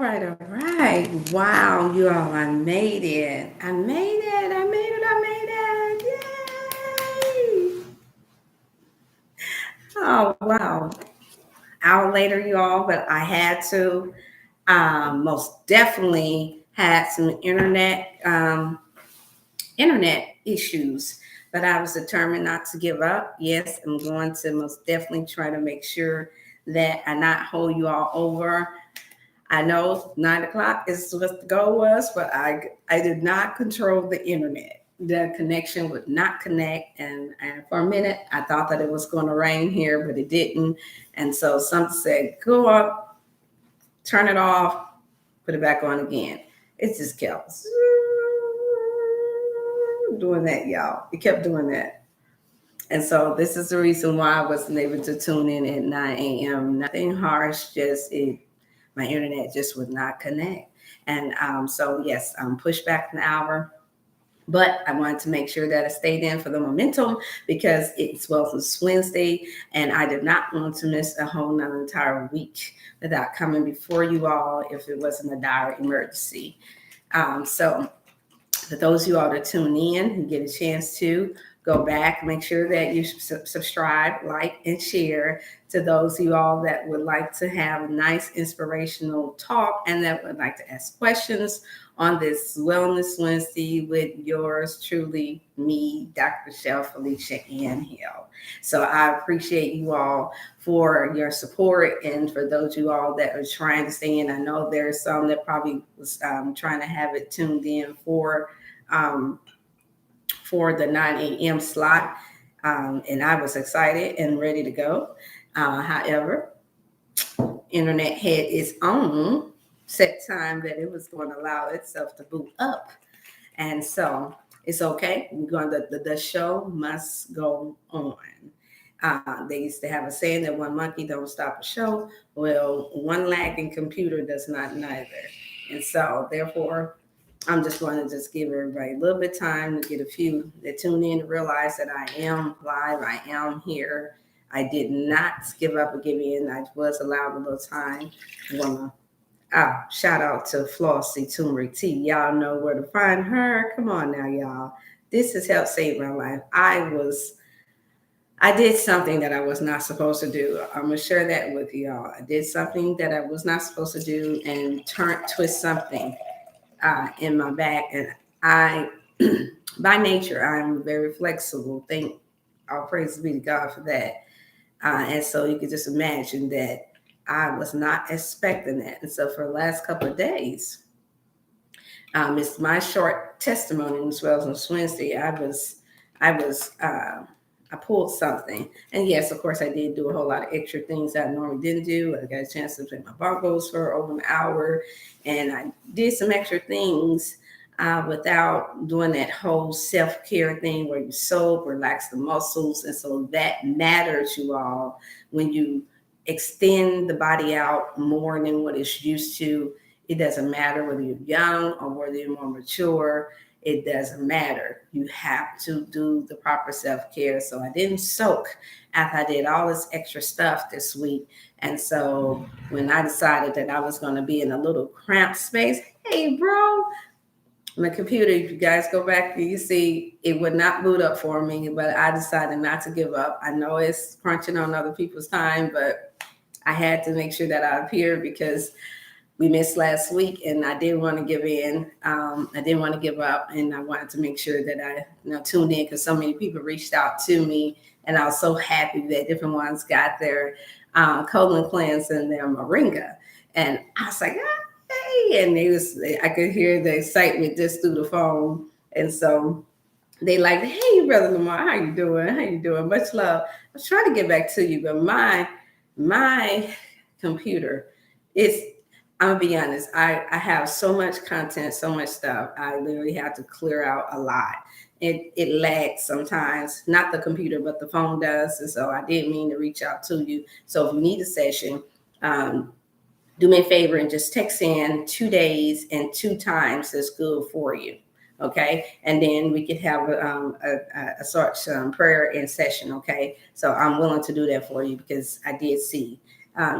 All right. Wow, you all, I made it. I made it. I made it. I made it. Yay. Oh, wow. Hour later, you all, but I had to. Most definitely had some internet issues, but I was determined not to give up. Yes, I'm going to most definitely try to make sure that I not hold you all over. I know 9 o'clock is what the goal was, but I did not control the internet. The connection would not connect, and for a minute I thought that it was going to rain here, but it didn't. And so something said, "Go up, turn it off, put it back on again." It just kept doing that, y'all. It kept doing that. And so this is the reason why I wasn't able to tune in at 9 a.m. Nothing harsh, just my internet just would not connect. And so, yes, pushed back an hour. But I wanted to make sure that I stayed in for the momentum because it's Wellness Wednesday, and I did not want to miss a whole nother entire week without coming before you all if it wasn't a dire emergency. So for those of you all that tune in and get a chance to go back, make sure that you subscribe, like, and share. To those of you all that would like to have a nice inspirational talk and that would like to ask questions on this Wellness Wednesday with yours truly, me, Dr. Shell Felicia Ann Hill. So I appreciate you all for your support, and for those of you all that are trying to stay in. I know there's some that probably was trying to have it tuned in um, for the 9 a.m. slot. And I was excited and ready to go. However, internet had its own set time that it was going to allow itself to boot up. And so it's okay. We're going to, the show must go on. They used to have a saying that one monkey don't stop a show. Well, one lagging computer does not neither. And so therefore, I'm just going to just give everybody a little bit of time to get a few that tune in to realize that I am live. I am here. I did not give up or give in. I was allowed a little time. I want to shout out to Flossie Turmeric Tea. Y'all know where to find her. Come on now, y'all. This has helped save my life. I did something that I was not supposed to do. I'm gonna share that with y'all. I did something that I was not supposed to do and twist something in my back. And I, by nature, I'm very flexible. Thank all praise be to God for that. And so you can just imagine that I was not expecting that. And so for the last couple of days, it's my short testimony as well as on Wednesday. I was, I pulled something. And yes, of course, I did do a whole lot of extra things that I normally didn't do. I got a chance to play my bongos for over an hour, and I did some extra things without doing that whole self-care thing where you soak, relax the muscles. And so that matters, you all, when you extend the body out more than what it's used to. It doesn't matter whether you're young or whether you're more mature. It doesn't matter. You have to do the proper self-care. So I didn't soak after I did all this extra stuff this week. And so when I decided that I was going to be in a little cramped space, hey, bro, my computer, if you guys go back, you see it would not boot up for me, but I decided not to give up. I know it's crunching on other people's time, but I had to make sure that I appeared because we missed last week, and I didn't want to give in. I didn't want to give up, and I wanted to make sure that I tuned in because so many people reached out to me, and I was so happy that different ones got their colon cleanse and their moringa, and I was like, hey, and I could hear the excitement just through the phone, and so they like, hey, brother Lamar, how you doing? How you doing? Much love. I was trying to get back to you, but my computer is. I'm gonna be honest. I have so much content, so much stuff. I literally have to clear out a lot. It lags sometimes, not the computer, but the phone does. And so I didn't mean to reach out to you. So if you need a session, do me a favor and just text in 2 days and 2 times that's good for you. Okay. And then we could have a sort of prayer in session. Okay. So I'm willing to do that for you because I did see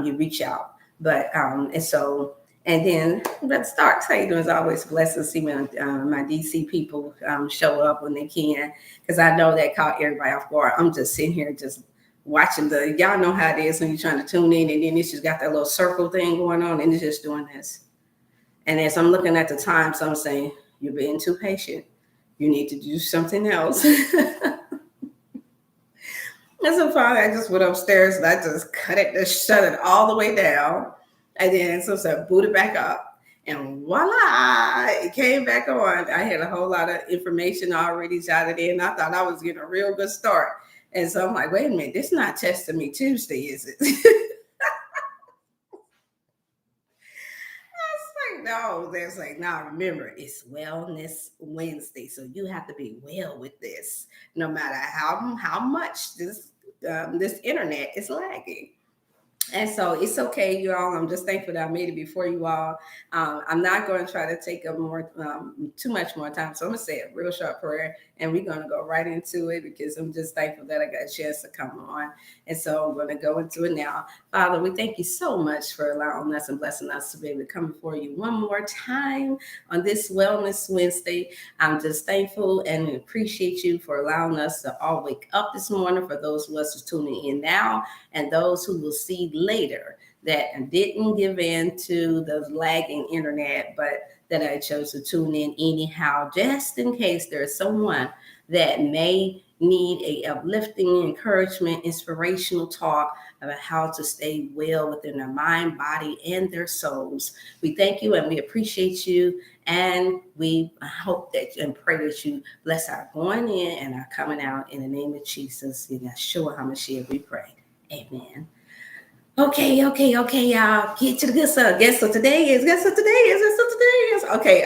you reach out. But and so And then, but Starks, how you doing? It's always blessed to see my DC people show up when they can, because I know that caught everybody off guard. I'm just sitting here just watching y'all know how it is when you're trying to tune in, and then it's just got that little circle thing going on, and it's just doing this. And as I'm looking at the time, so I'm saying, you're being too patient. You need to do something else. And so finally, I just went upstairs and I just just shut it all the way down. And then so I boot it back up. And voila, it came back on. I had a whole lot of information already jotted in. I thought I was getting a real good start. And so I'm like, wait a minute, this is not Testing Me Tuesday, is it? No, there's like, now remember, it's Wellness Wednesday. So you have to be well with this, no matter how much this internet is lagging. And so it's okay, you all. I'm just thankful that I made it before you all. I'm not going to try to take up too much more time. So I'm going to say a real short prayer and we're going to go right into it because I'm just thankful that I got a chance to come on. And so I'm going to go into it now. Father, we thank you so much for allowing us and blessing us to be able to come before you one more time on this Wellness Wednesday. I'm just thankful and appreciate you for allowing us to all wake up this morning, for those of us who's tuning in now and those who will see later that didn't give in to the lagging internet, but that I chose to tune in anyhow, just in case there's someone that may need a uplifting, encouragement, inspirational talk about how to stay well within their mind, body, and their souls. We thank you and we appreciate you, and we hope that and pray that you bless our going in and our coming out in the name of Jesus. In Yeshua HaMashiach we pray. Amen. Okay, y'all. Get to the good stuff. Guess what today is? Okay,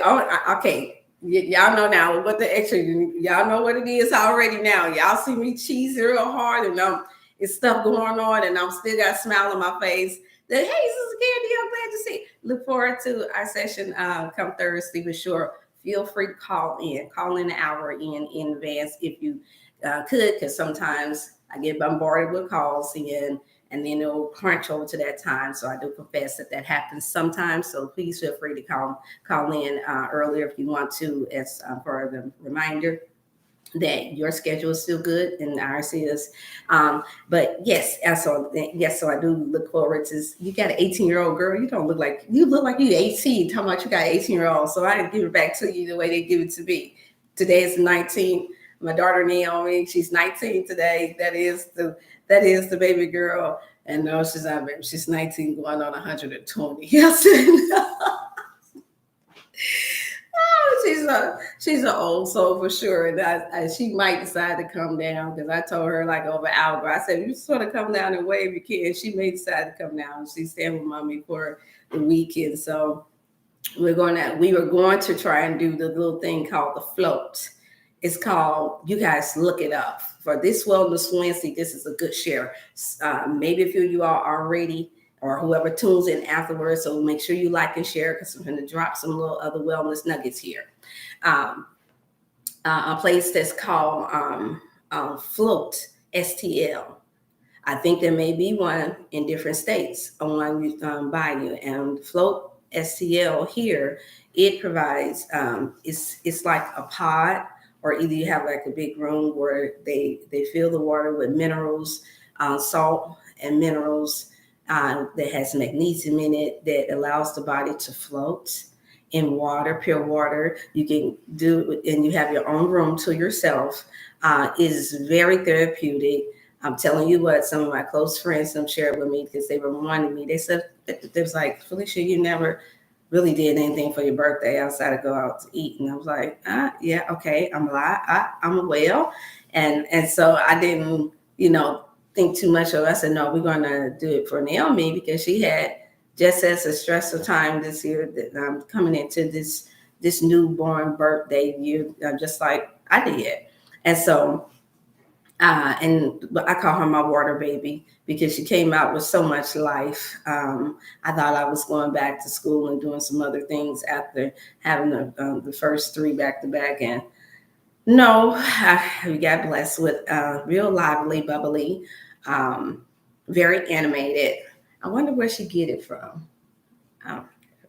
okay. Y'all know now what the extra. Y'all know what it is already now. Y'all see me cheesy real hard, and it's stuff going on, and I'm still got a smile on my face. Hey, Sister Candy, I'm glad to see. Look forward to our session come Thursday for sure. Feel free to call an hour in advance if you could, because sometimes I get bombarded with calls and then it'll crunch over to that time. So I do confess that happens sometimes. So please feel free to call in earlier if you want to, as for the reminder that your schedule is still good and ours is. But yes, so I do look forward to. You got an 18-year-old girl. You look like you 18. Talking about you got an 18-year-old. So I give it back to you the way they give it to me. Today is 19. My daughter Naomi, she's 19 today. That is the baby girl. And no, she's not baby. She's 19 going on 120. Yes. She's an old soul for sure. And she might decide to come down because I told her like over an hour ago. I said, you just want to come down and wave your kid. She may decide to come down. She's staying with mommy for the weekend. So we were going to try and do the little thing called the float. It's called, you guys look it up. For this Wellness Wednesday, this is a good share. Maybe a few of you all already, or whoever tunes in afterwards. So make sure you like and share because I'm going to drop some little other wellness nuggets here. A place that's called Float, STL. I think there may be one in different states on Bayou. And Float STL here, it provides, it's like a pod, or either you have like a big room where they fill the water with minerals, salt and minerals that has magnesium in it that allows the body to float in water, pure water. You can do it, and you have your own room to yourself. It is very therapeutic. I'm telling you what, some of my close friends shared with me because they were wanting me. They said, they was like, Felicia, you never really did anything for your birthday outside of go out to eat. And I was like, yeah, okay, I'm well. And so I didn't, think too much of it. I said, no, we're going to do it for Naomi because she had just as a stressful time this year that I'm coming into this newborn birthday year, just like I did. And so, but I call her my water baby because she came out with so much life. I thought I was going back to school and doing some other things after having the first 3 back to back. And no, we got blessed with real lively, bubbly, very animated. I wonder where she get it from.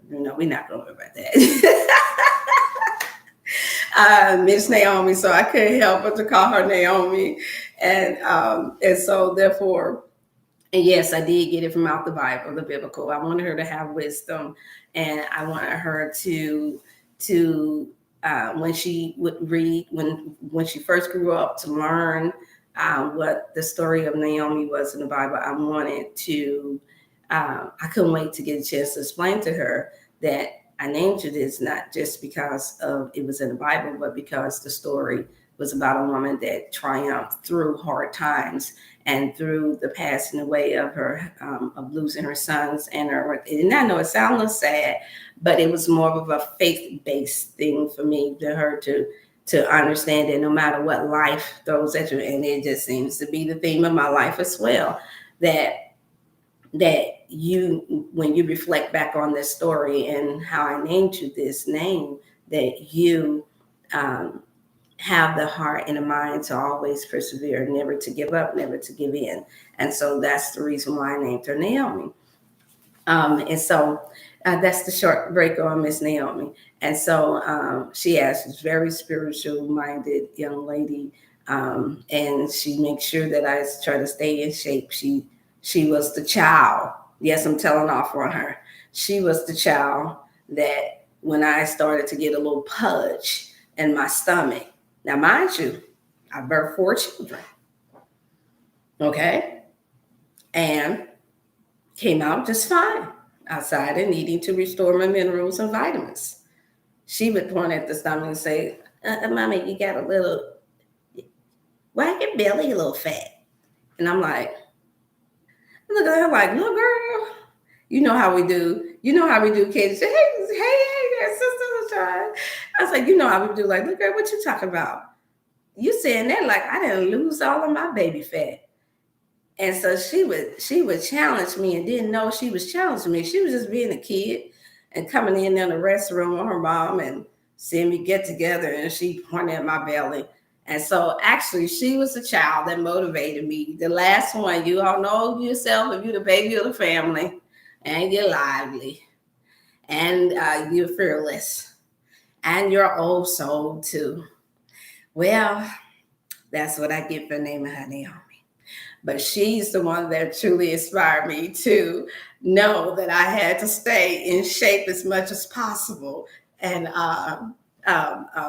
we're not going to worry about that. Miss Naomi, so I couldn't help but to call her Naomi. And so therefore, and yes, I did get it from out the Bible, the biblical. I wanted her to have wisdom, and I wanted her to when she would read, when she first grew up, to learn what the story of Naomi was in the Bible. I wanted to. I couldn't wait to get a chance to explain to her that I named you this not just because of it was in the Bible, but because the story was about a woman that triumphed through hard times and through the passing away of her, of losing her sons and her. And I know it sounds sad, but it was more of a faith-based thing for me, to her to understand that no matter what life throws at you, and it just seems to be the theme of my life as well, that you, when you reflect back on this story and how I named you this name, that you have the heart and the mind to always persevere, never to give up, never to give in. And so that's the reason why I named her Naomi. And so that's the short break on Miss Naomi. And so she's very spiritual minded young lady. And she makes sure that I try to stay in shape. She was the child. Yes, I'm telling off on her. She was the child that when I started to get a little pudge in my stomach. Now, mind you, I birthed 4 children. Okay. And came out just fine outside and needing to restore my minerals and vitamins. She would point at the stomach and say, Mommy, you got a little, why your belly a little fat? And I'm like, look at her like, little girl, you know how we do. You know how we do, kids. Say, hey, there, sister, child. I was like, you know how we do. Like, look, girl, what you talking about? You saying that like I didn't lose all of my baby fat. And so she would challenge me and didn't know she was challenging me. She was just being a kid and coming in the restroom with her mom and seeing me get together, and she pointed at my belly. And so actually she was the child that motivated me. The last one, you all know yourself, if you're the baby of the family, and you're lively, and you're fearless, and you're old soul too. Well, that's what I get for naming her Naomi. But she's the one that truly inspired me to know that I had to stay in shape as much as possible. And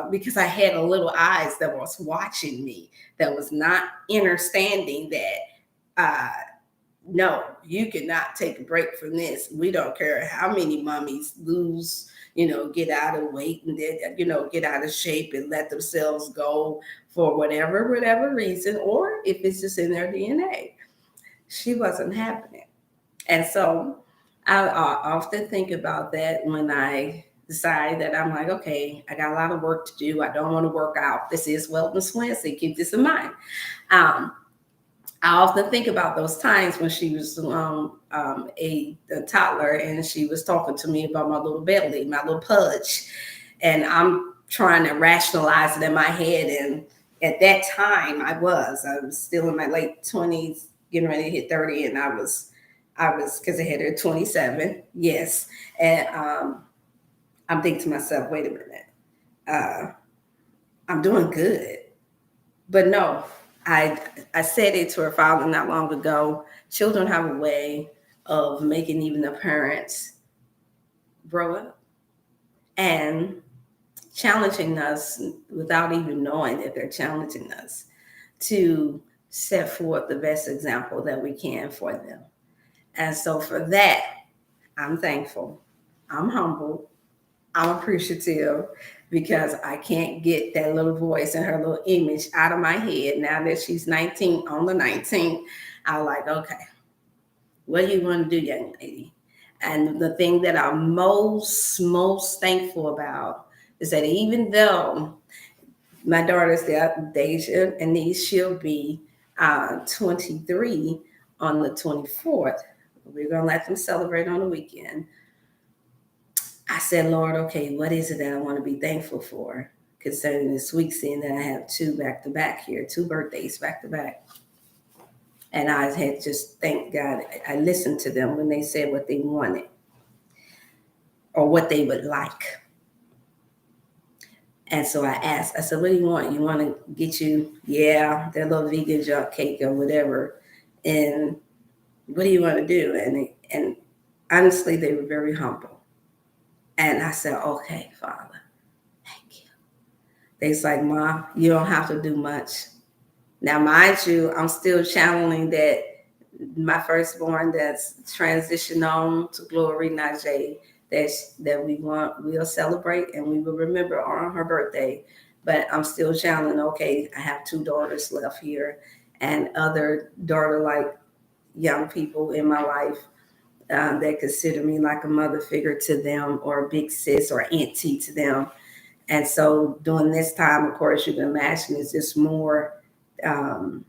because I had a little eyes that was watching me, that was not understanding that, no, you cannot take a break from this. We don't care how many mummies lose, get out of weight and then, get out of shape and let themselves go for whatever reason, or if it's just in their DNA. She wasn't happening. And so I often think about that when I decide that I'm like, okay, I got a lot of work to do. I don't want to work out. This is Wellness Wednesday. Keep this in mind. I often think about those times when she was a toddler and she was talking to me about my little belly, my little pudge. And I'm trying to rationalize it in my head. And at that time, I was still in my late 20s, getting ready to hit 30. And I was because I had her 27. Yes. And I'm thinking to myself, wait a minute. I'm doing good. But no, I said it to her father not long ago. Children have a way of making even the parents grow up and challenging us without even knowing that they're challenging us to set forth the best example that we can for them. And so for that, I'm thankful. I'm humbled. I'm appreciative, because I can't get that little voice and her little image out of my head. Now that she's 19, on the 19th, I'm like, okay, what do you want to do, young lady? And the thing that I'm most thankful about is that even though my daughter's Deja and niece, she'll be 23 on the 24th. We're going to let them celebrate on the weekend. I said, Lord, okay, what is it that I want to be thankful for concerning this week, seeing that I have 2 back-to-back here, 2 birthdays back-to-back. And I had just, thank God, I listened to them when they said what they wanted. or what they would like. And so I asked, I said, what do you want? You want to get you, yeah, their little vegan junk cake or whatever. And what do you want to do? And honestly, they were very humble. And I said, okay, Father, thank you. They's like, Mom, you don't have to do much. Now, mind you, I'm still channeling that my firstborn that's transitioned on to glory, Najee, that we'll celebrate and we will remember on her birthday. But I'm still channeling, okay, I have 2 daughters left here and other daughter-like young people in my life that consider me like a mother figure to them or a big sis or auntie to them. And so during this time, of course, you can imagine it's just um,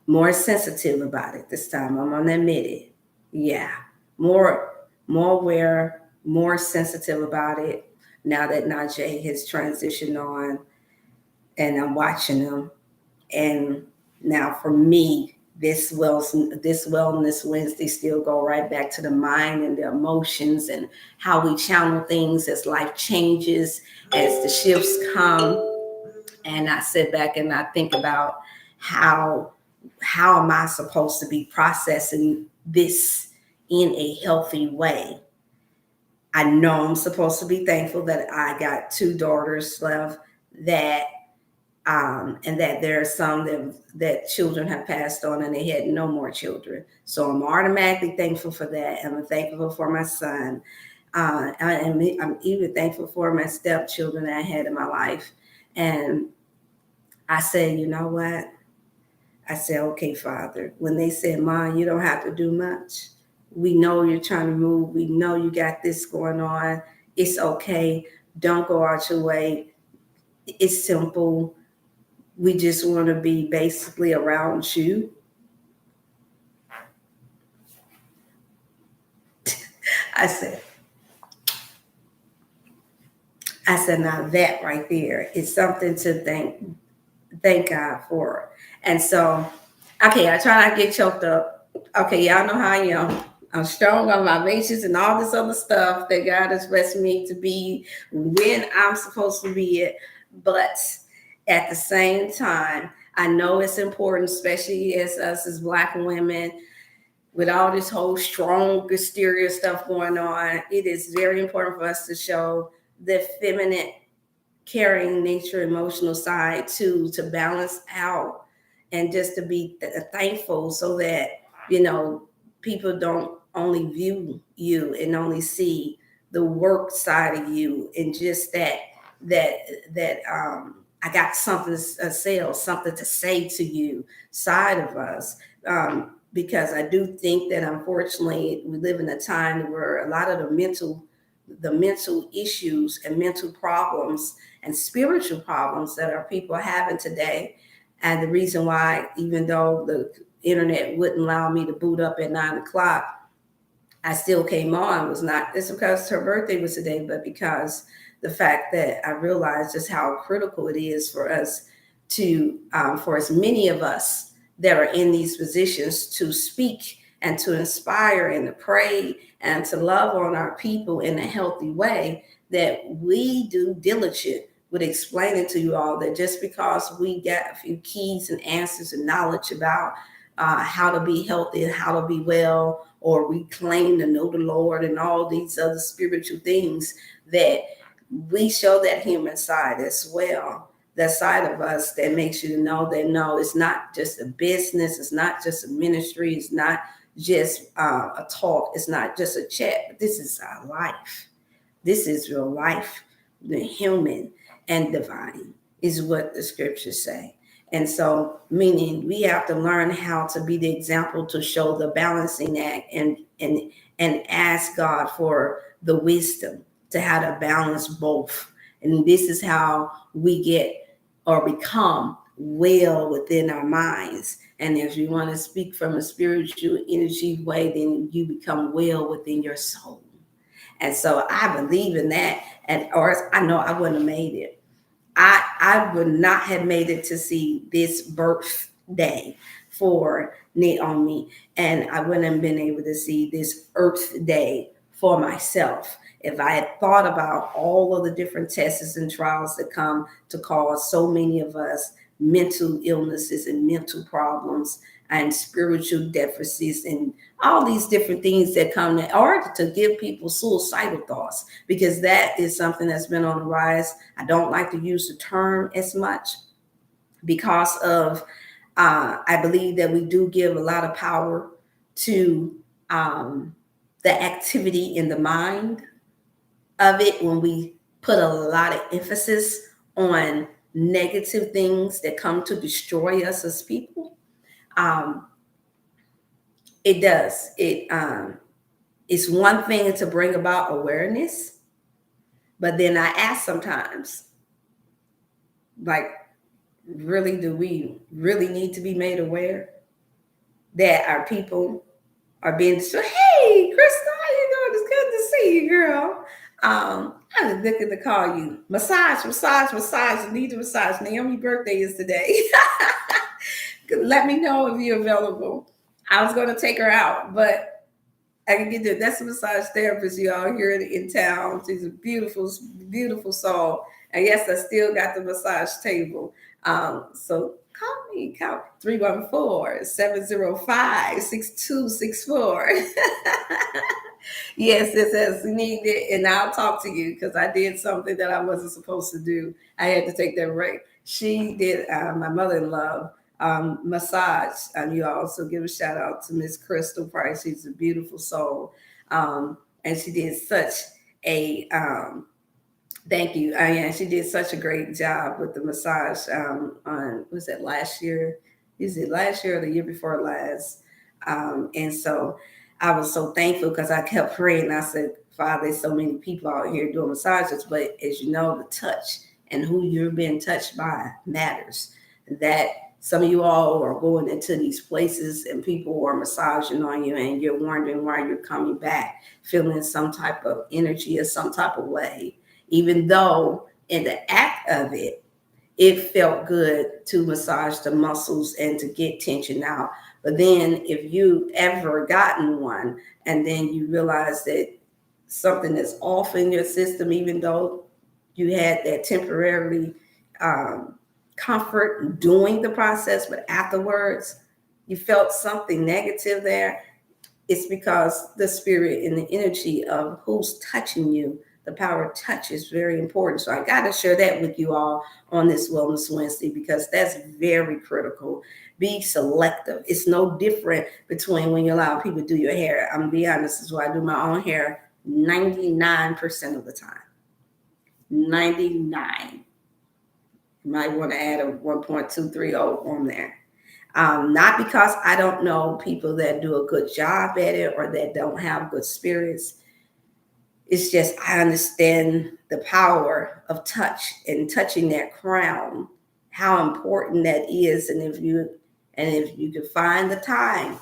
more sensitive about it this time. I'm gonna admit it. Yeah, more aware, more sensitive about it now that Najee has transitioned on, and I'm watching him. And now for me, this Wellness Wednesday still go right back to the mind and the emotions and how we channel things as life changes, as the shifts come. And I sit back and I think about how am I supposed to be processing this in a healthy way? I know I'm supposed to be thankful that I got 2 daughters left, that and that there are some that children have passed on and they had no more children. So I'm automatically thankful for that. And I'm thankful for my son. I'm even thankful for my stepchildren that I had in my life. And I said, you know what? I said, okay, Father, when they said, Mom, you don't have to do much. We know you're trying to move. We know you got this going on. It's okay. Don't go out your way. It's simple. We just want to be basically around you. I said, now that right there is something to thank God for. And so, okay, I try not to get choked up. Okay, y'all know how I am. I'm strong on my visions and all this other stuff that God has blessed me to be when I'm supposed to be it. But at the same time, I know it's important, especially as us as Black women, with all this whole strong hysteria stuff going on. It is very important for us to show the feminine, caring nature, emotional side too, to balance out and just to be thankful, so that people don't only view you and only see the work side of you, and just that I got something to sell, something to say to you side of us. Because I do think that unfortunately we live in a time where a lot of the mental issues and mental problems and spiritual problems that our people are having today. And the reason why, even though the internet wouldn't allow me to boot up at 9 o'clock, I still came on, was not just because her birthday was today, but because the fact that I realized just how critical it is for us to, for as many of us that are in these positions, to speak and to inspire and to pray and to love on our people in a healthy way, that we do diligent with explaining to you all that just because we got a few keys and answers and knowledge about how to be healthy and how to be well, or we claim to know the Lord and all these other spiritual things, that we show that human side as well. That side of us that makes you know that no, it's not just a business, it's not just a ministry, it's not just a talk, it's not just a chat, but this is our life. This is real life, the human and divine is what the scriptures say. And so, meaning we have to learn how to be the example to show the balancing act, and ask God for the wisdom to how to balance both. And this is how we get or become well within our minds. And if you want to speak from a spiritual energy way, then you become well within your soul. And so I believe in that. And or I know I wouldn't have made it. I would not have made it to see this birthday for Naomi, and I wouldn't have been able to see this Earth Day for myself. If I had thought about all of the different tests and trials that come to cause so many of us mental illnesses and mental problems and spiritual deficits and all these different things that come in order to give people suicidal thoughts, because that is something that's been on the rise. I don't like to use the term as much because of I believe that we do give a lot of power to the activity in the mind of it when we put a lot of emphasis on negative things that come to destroy us as people. Um, it does. It's one thing to bring about awareness, but then I ask sometimes, like, really, do we really need to be made aware that our people are being destroyed? Hey, Krista, how you doing? It's good to see you, girl. I was looking to call you. Massage. Need a massage. Naomi's birthday is today. Let me know if you're available. I was going to take her out, but I can get there. That's a massage therapist, y'all, here in town. She's a beautiful, beautiful soul. And yes, I still got the massage table. So call me, call 314-705-6264. Yes, it says needed, and I'll talk to you because I did something that I wasn't supposed to do. I had to take that break. She did my mother-in-law massage. You also give a shout out to Miss Crystal Price. She's a beautiful soul, and she did such a thank you. Yeah, she did such a great job with the massage. On was it last year? Is it last year or the year before last? And so I was so thankful because I kept praying. I said, Father, there's so many people out here doing massages, but as you know, the touch and who you're being touched by matters. That some of you all are going into these places and people are massaging on you and you're wondering why you're coming back, feeling some type of energy or some type of way, even though in the act of it, it felt good to massage the muscles and to get tension out. But then if you ever gotten one and then you realize that something is off in your system, even though you had that temporarily comfort doing the process, but afterwards you felt something negative there, it's because the spirit and the energy of who's touching you, the power of touch is very important. So I got to share that with you all on this Wellness Wednesday because that's very critical. Be selective. It's no different between when you allow people to do your hair. I'm going to be honest, this is why I do my own hair 99% of the time. 99. You might want to add a 1.230 on there. Not because I don't know people that do a good job at it or that don't have good spirits. It's just I understand the power of touch and touching that crown, how important that is. And if you can find the time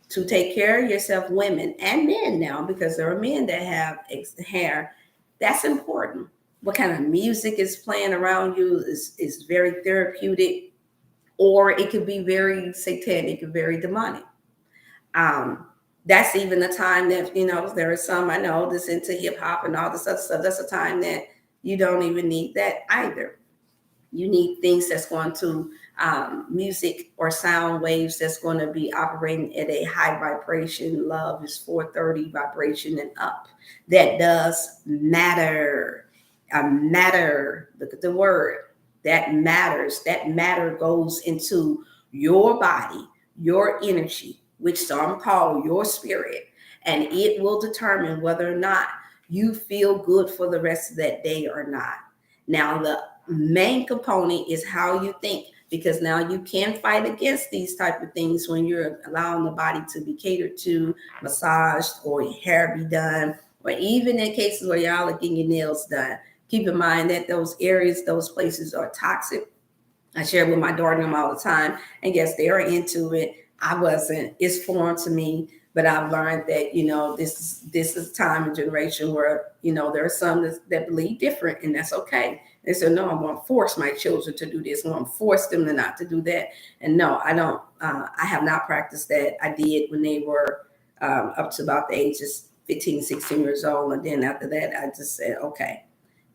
to take care of yourself, women and men now, because there are men that have hair, that's important. What kind of music is playing around you is very therapeutic, or it could be very satanic and very demonic. That's even the time that, there are some I know that's into hip hop and all this other stuff. That's a time that you don't even need that either. You need things that's going to music or sound waves that's going to be operating at a high vibration. Love is 430 vibration and up. That does matter. Matter. Look at the word. That matters. That matter goes into your body, your energy, which some call your spirit, and it will determine whether or not you feel good for the rest of that day or not. Now, the main component is how you think, because now you can fight against these type of things when you're allowing the body to be catered to, massaged, or your hair be done, or even in cases where y'all are getting your nails done. Keep in mind that those areas, those places are toxic. I share with my daughter them all the time, and yes, they are into it. I wasn't. It's foreign to me, but I've learned that this is time and generation where there are some that believe different, and that's okay. They said, no, I'm going to force my children to do this. I'm going to force them to not to do that. And no, I don't. I have not practiced that. I did when they were up to about the ages 15, 16 years old. And then after that, I just said, okay,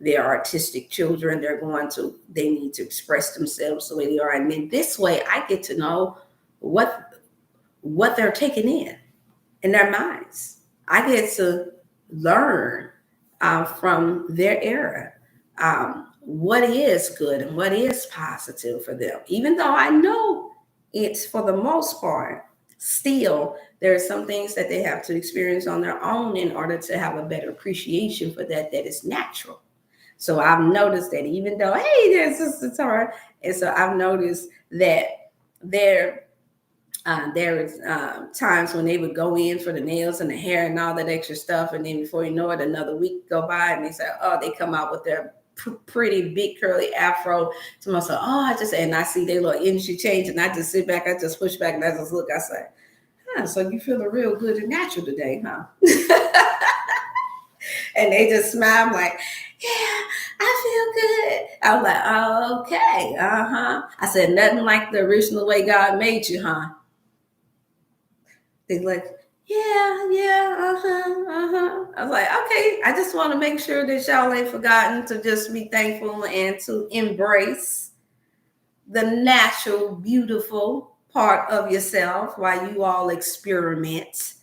they're artistic children. They need to express themselves the way they are. And then this way I get to know what they're taking in their minds. I get to learn from their era what is good and what is positive for them. Even though I know it's for the most part, still there are some things that they have to experience on their own in order to have a better appreciation for that is natural. So I've noticed that even though, hey, there's Sister Tara, and so I've noticed that there there was times when they would go in for the nails and the hair and all that extra stuff, and then before you know it, another week go by, and they say, "Oh, they come out with their pretty big curly afro." So I say, "Oh, I just," and I see their little energy change, and I just sit back, I just push back, and I just look. I say, "Huh? So you feeling real good and natural today, huh?" And they just smile. I'm like, "Yeah, I feel good." I was like, "Oh, okay, I said, "Nothing like the original way God made you, huh?" They like, yeah, I was like, okay, I just want to make sure that y'all ain't forgotten to just be thankful and to embrace the natural, beautiful part of yourself while you all experiment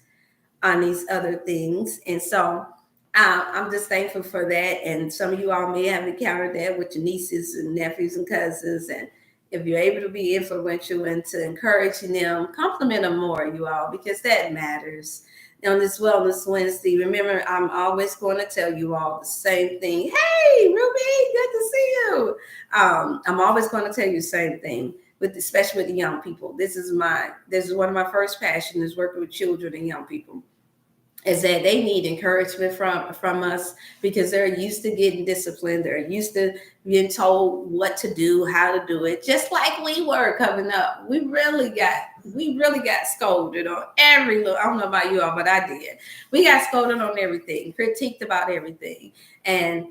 on these other things. And so I'm just thankful for that. And some of you all may have encountered that with your nieces and nephews and cousins. And if you're able to be influential and to encouraging them, compliment them more, you all, because that matters. On this Wellness Wednesday, remember, I'm always going to tell you all the same thing. Hey, Ruby, good to see you. I'm always going to tell you the same thing, especially with the young people. This is one of my first passions, is working with children and young people. Is that they need encouragement from us, because they're used to getting disciplined. They're used to being told what to do, how to do it, just like we were coming up. We really got scolded on every little. I don't know about you all, but I did. We got scolded on everything, critiqued about everything, and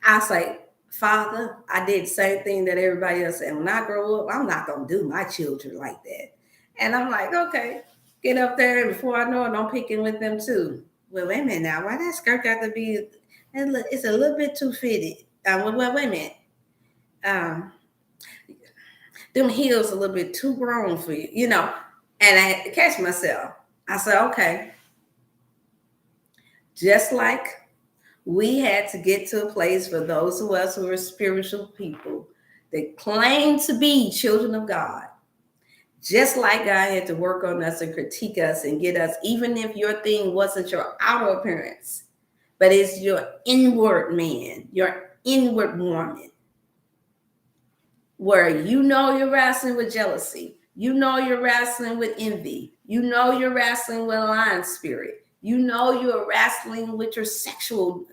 I was like, Father, I did the same thing that everybody else said. When I grow up, I'm not gonna do my children like that. And I'm like, okay. Get up there, and before I know it, I'm picking with them too. Well, wait a minute now. Why that skirt got to be? It's a little bit too fitted. Well, wait a minute. Them heels a little bit too grown for you, you know. And I had to catch myself. I said, okay. Just like we had to get to a place for those of us who are spiritual people that claim to be children of God. Just like God had to work on us and critique us and get us, even if your thing wasn't your outer appearance, but it's your inward man, your inward woman, where you know you're wrestling with jealousy, you know you're wrestling with envy, you know you're wrestling with a lion spirit, you know you're wrestling with your sexual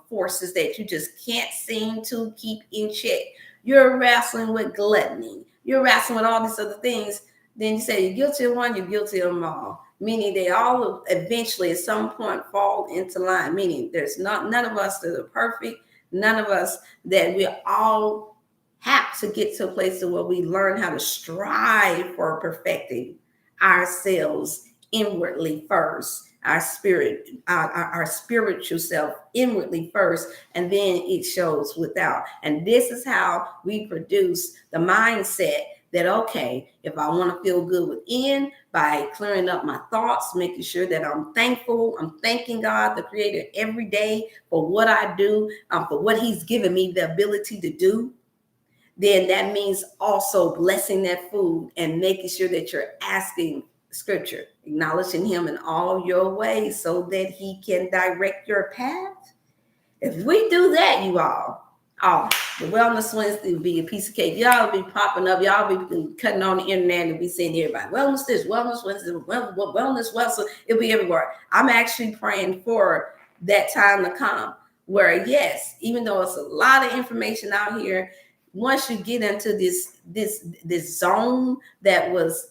forces that you just can't seem to keep in check. You're wrestling with gluttony. You're wrestling with all these other things. Then you say you're guilty of one, you're guilty of them all. Meaning they all eventually at some point fall into line. Meaning there's none of us that are perfect. None of us that we all have to get to a place where we learn how to strive for perfecting ourselves inwardly first. Our spirit, our spiritual self inwardly first, and then it shows without. And this is how we produce the mindset that, okay, if I want to feel good within, by clearing up my thoughts, making sure that I'm thankful, I'm thanking God, the Creator, every day for what I do, for what He's given me the ability to do, then that means also blessing that food and making sure that you're asking Scripture, acknowledging Him in all your ways so that He can direct your path. If we do that, you all, the Wellness Wednesday will be a piece of cake. Y'all will be popping up. Y'all will be cutting on the internet and be seeing everybody. Wellness this, Wellness Wednesday, Wellness Wednesday. It'll be everywhere. I'm actually praying for that time to come where, yes, even though it's a lot of information out here, once you get into this zone that was,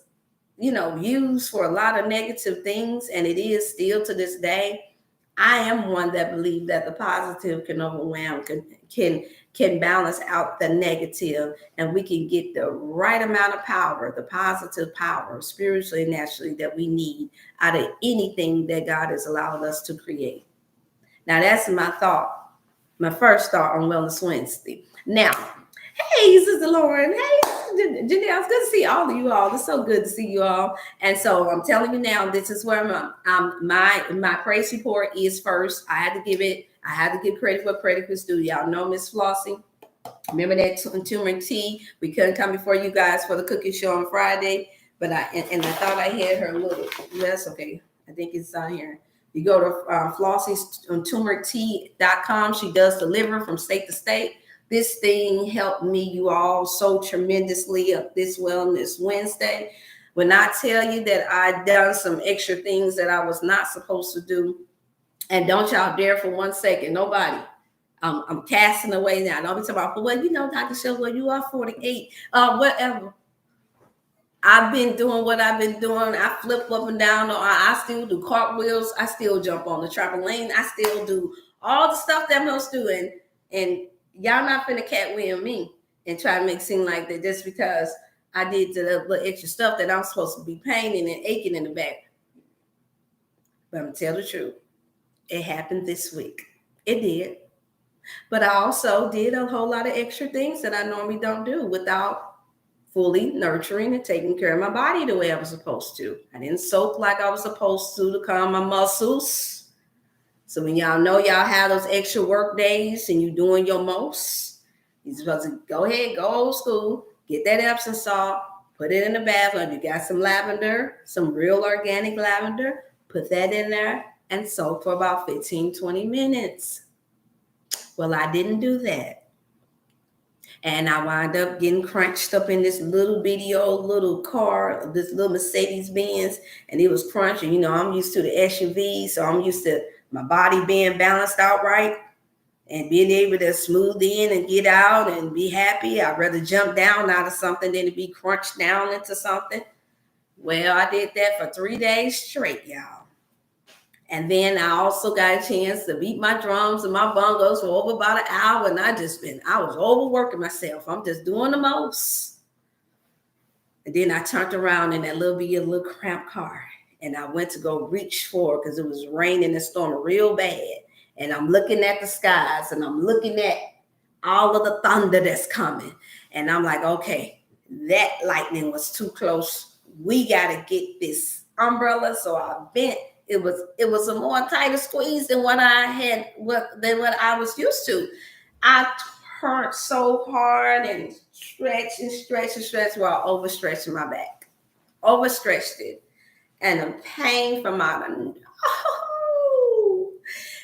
used for a lot of negative things, and it is still to this day, I am one that believes that the positive can overwhelm, can can balance out the negative, and we can get the right amount of power, the positive power, spiritually and naturally, that we need out of anything that God has allowed us to create. Now, that's my thought, my first thought on Wellness Wednesday. Now, hey, Sister Lauren. Hey, Janelle. It's good to see all of you all. It's so good to see you all. And so I'm telling you now, this is where my praise report is first. I had to give credit where credit was due. Y'all know Miss Flossie. Remember that turmeric tea? We couldn't come before you guys for the cookie show on Friday, but I thought I had her little. That's okay. I think it's on here. You go to Flossie's turmerictea.com. She does deliver from state to state. This thing helped me, you all, so tremendously of this Wellness Wednesday. When I tell you that I done some extra things that I was not supposed to do, and don't y'all dare for 1 second, nobody. I'm casting away now. Don't be talking about, well, Dr. Shell, you are 48, whatever. I've been doing what I've been doing. I flip up and down. I still do cartwheels. I still jump on the trampoline. I still do all the stuff that I'm supposed to do. And y'all not finna catwheel me and try to make it seem like that just because I did the little extra stuff that I'm supposed to be paining and aching in the back. But I'm going to tell the truth. It happened this week. It did. But I also did a whole lot of extra things that I normally don't do without fully nurturing and taking care of my body the way I was supposed to. I didn't soak like I was supposed to calm my muscles. So when y'all know y'all have those extra work days and you're doing your most, you're supposed to go ahead, go old school, get that Epsom salt, put it in the bathroom. You got some lavender, some real organic lavender, put that in there and soak for about 15, 20 minutes. Well, I didn't do that. And I wound up getting crunched up in this little bitty old little car, this little Mercedes Benz, and it was crunching. I'm used to the SUV, so I'm used to my body being balanced out right and being able to smooth in and get out and be happy. I'd rather jump down out of something than to be crunched down into something. Well, I did that for 3 days straight, y'all. And then I also got a chance to beat my drums and my bongos for over about an hour. And I was overworking myself. I'm just doing the most. And then I turned around in that little cramped car. And I went to go reach for it because it was raining and storming real bad. And I'm looking at the skies and I'm looking at all of the thunder that's coming. And I'm like, okay, that lightning was too close. We got to get this umbrella. So I bent. It was a more tighter squeeze than what I was used to. I turned so hard and stretched while overstretching my back. Overstretched it. And the pain from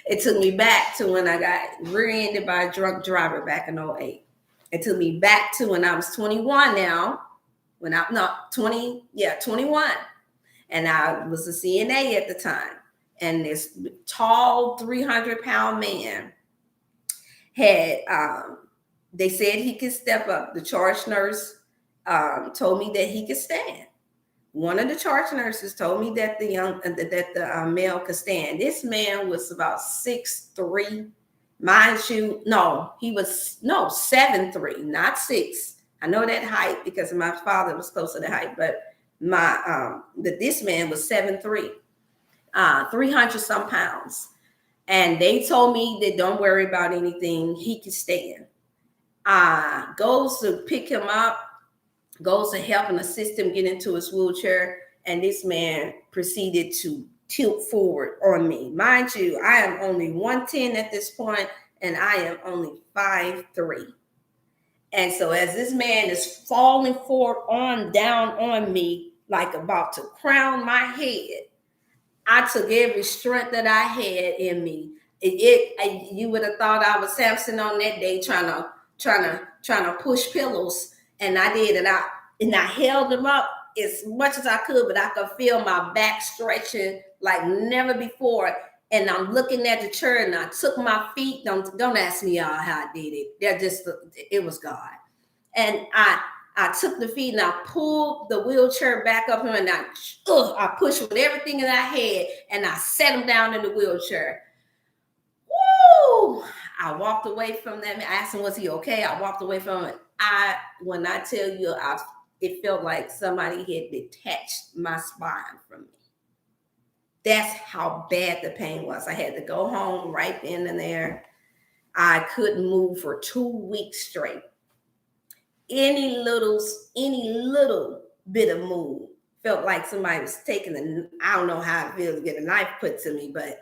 it took me back to when I got rear-ended by a drunk driver back in 2008. It took me back to when I was 21 now. 21. And I was a CNA at the time. And this tall 300-pound man had, they said he could step up. The charge nurse told me that he could stand. One of the charge nurses told me that the male could stand. This man was about 6'3". Mind you, he was 7'3", not 6. I know that height because my father was close to the height, but this man was 7'3", 300 some pounds. And they told me that don't worry about anything, he can stand. Goes to pick him up, goes to help and assist him get into his wheelchair, and this man proceeded to tilt forward on me. Mind you, I am only 110 at this point, and I am only 5'3". And so as this man is falling forward down on me, like about to crown my head, I took every strength that I had in me. You would have thought I was Samson on that day trying to push pillows, and I did, and I held them up as much as I could, but I could feel my back stretching like never before. And I'm looking at the chair, and I took my feet. Don't ask me how I did it. It was God. And I took the feet and I pulled the wheelchair back up, and I pushed with everything that I had, and I set him down in the wheelchair. Woo! I walked away from that. I asked him, was he okay? I walked away from it. When I tell you, it felt like somebody had detached my spine from me. That's how bad the pain was. I had to go home right then and there. I couldn't move for 2 weeks straight. Any little bit of move felt like somebody was taking I don't know how it feels to get a knife put to me, but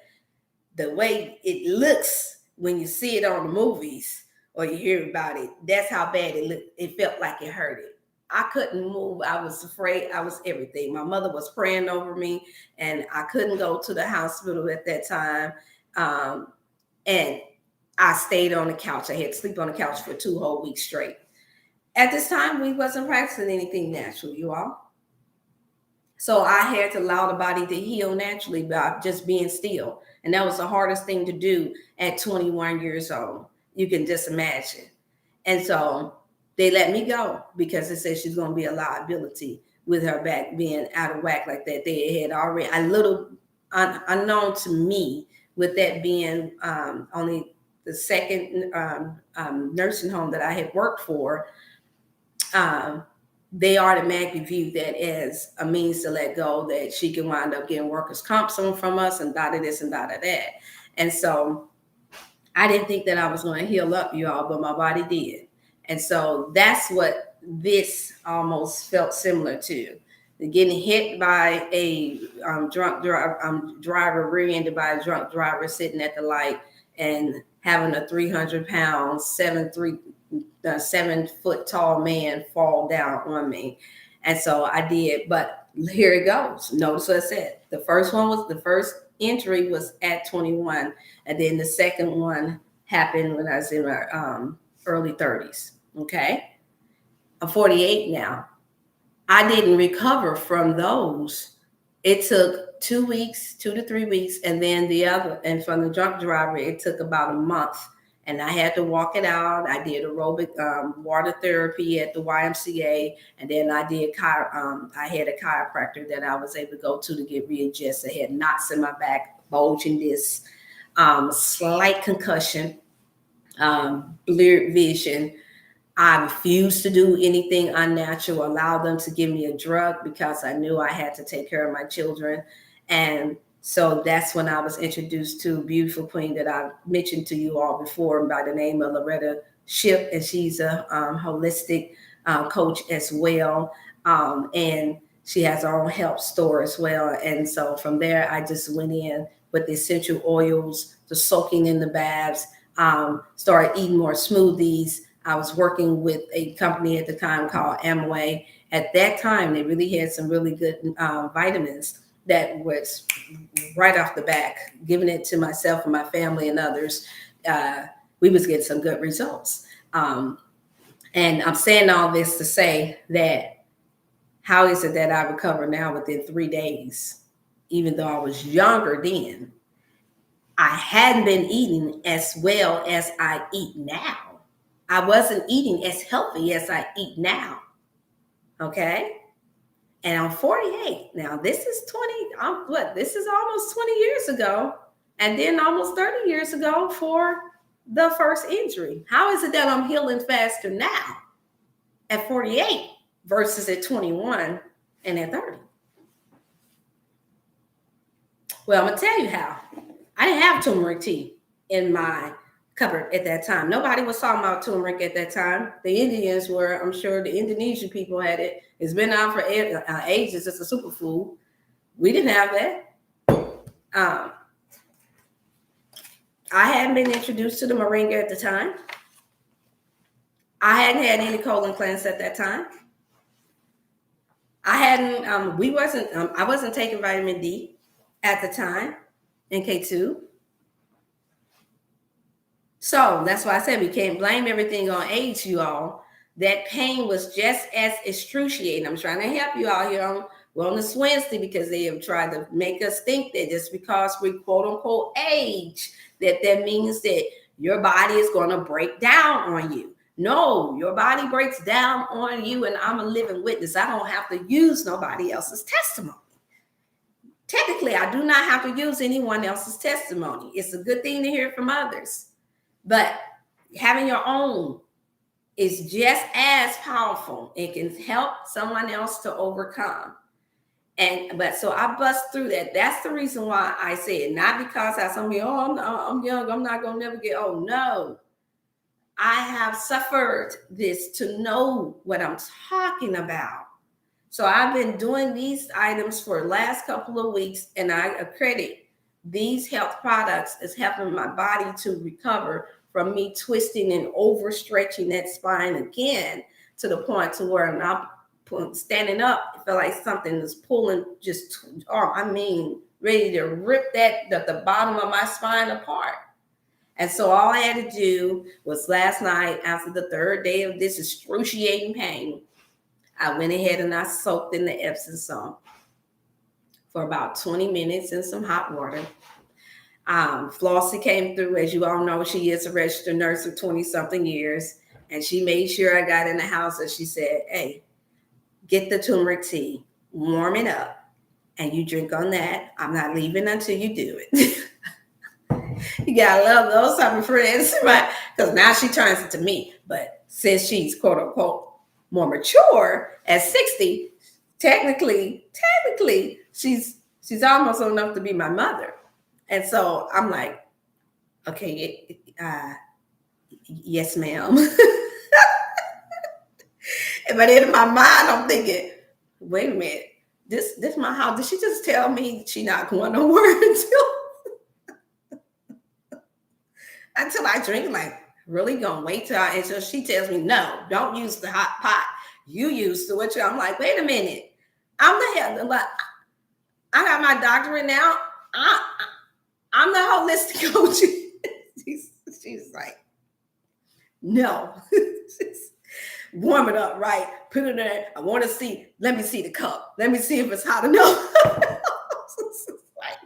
the way it looks when you see it on the movies or you hear about it, that's how bad it looked. It felt like it hurted. I couldn't move. I was afraid. I was everything. My mother was praying over me, and I couldn't go to the hospital at that time. And I stayed on the couch. I had to sleep on the couch for 2 whole weeks straight. At this time, we wasn't practicing anything natural, you all. So I had to allow the body to heal naturally by just being still. And that was the hardest thing to do at 21 years old. You can just imagine. And so they let me go because they said she's going to be a liability with her back being out of whack like that. They had already, a little unknown to me, with that being only the second nursing home that I had worked for, they automatically viewed that as a means to let go, that she can wind up getting workers' comp from us and da this and da that. And so I didn't think that I was going to heal up, you all, but my body did. And so that's what this almost felt similar to. Getting hit by a drunk driver, rear-ended by a drunk driver sitting at the light, and having a 300-pound, 7-foot tall man fall down on me. And so I did, but here it goes. Notice what I said. The first injury was at 21, and then the second one happened when I was in my early 30s. Okay, I'm 48 now. I didn't recover from those. It took 2 weeks, 2 to 3 weeks, and then and from the drunk driver, it took about a month. And I had to walk it out. I did aerobic water therapy at the YMCA, and then I did I had a chiropractor that I was able to go to get readjusted. I had knots in my back, bulging disc, slight concussion, blurred vision. I refused to do anything unnatural, allow them to give me a drug because I knew I had to take care of my children. And so that's when I was introduced to a beautiful queen that I mentioned to you all before by the name of Loretta Ship. And she's a holistic coach as well. And she has her own health store as well. And so from there, I just went in with the essential oils, the soaking in the baths, started eating more smoothies. I was working with a company at the time called Amway. At that time, they really had some really good vitamins that was right off the back, giving it to myself and my family and others. We was getting some good results. And I'm saying all this to say that how is it that I recover now within 3 days, even though I was younger then? I hadn't been eating as well as I eat now. I wasn't eating as healthy as I eat now. Okay. And I'm 48. Now this is 20, this is almost 20 years ago. And then almost 30 years ago for the first injury. How is it that I'm healing faster now at 48 versus at 21 and at 30? Well, I'm going to tell you how. I didn't have turmeric tea in my cupboard at that time. Nobody was talking about turmeric at that time. The Indians were, I'm sure the Indonesian people had it. It's been out for ages. It's a superfood. We didn't have that. I hadn't been introduced to the moringa at the time. I hadn't had any colon cleanse at that time. I wasn't taking vitamin D at the time and K2. So that's why I said we can't blame everything on age, you all. That pain was just as excruciating. I'm trying to help you all here on Wellness Wednesday because they have tried to make us think that just because we quote unquote age, that means that your body is going to break down on you. No, your body breaks down on you, and I'm a living witness. I don't have to use nobody else's testimony. technically, I do not have to use anyone else's testimony. It's a good thing to hear from others, but having your own is just as powerful. It can help someone else to overcome. But so I bust through that. That's the reason why I say it. Not because I some people, I'm young, I'm not gonna never get old. No, I have suffered this to know what I'm talking about. So I've been doing these items for the last couple of weeks, and I accredit these health products as helping my body to recover from me twisting and overstretching that spine again to the point to where I'm not standing up. I feel like something is pulling just, ready to rip the bottom of my spine apart. And so all I had to do was last night, after the third day of this excruciating pain, I went ahead and I soaked in the Epsom salt for about 20 minutes in some hot water. Flossie came through. As you all know, she is a registered nurse of 20-something years. And she made sure I got in the house, and she said, hey, get the turmeric tea, warm it up, and you drink on that. I'm not leaving until you do it. You gotta love those type of friends, right? Because now she turns it to me. But since she's quote unquote more mature at 60, technically, she's almost old enough to be my mother. And so I'm like, okay, yes, ma'am. But in my mind, I'm thinking, wait a minute, this my house. Did she just tell me she not going nowhere until I drink? Like, really gonna wait until she tells me, no, don't use the hot pot. You use the which. I'm like, wait a minute. I'm the head. Like, I got my doctorate now. I'm the holistic coach. she's like, no. Warm it up, right? Put it in. I want to see. Let me see the cup. Let me see if it's hot enough. Like,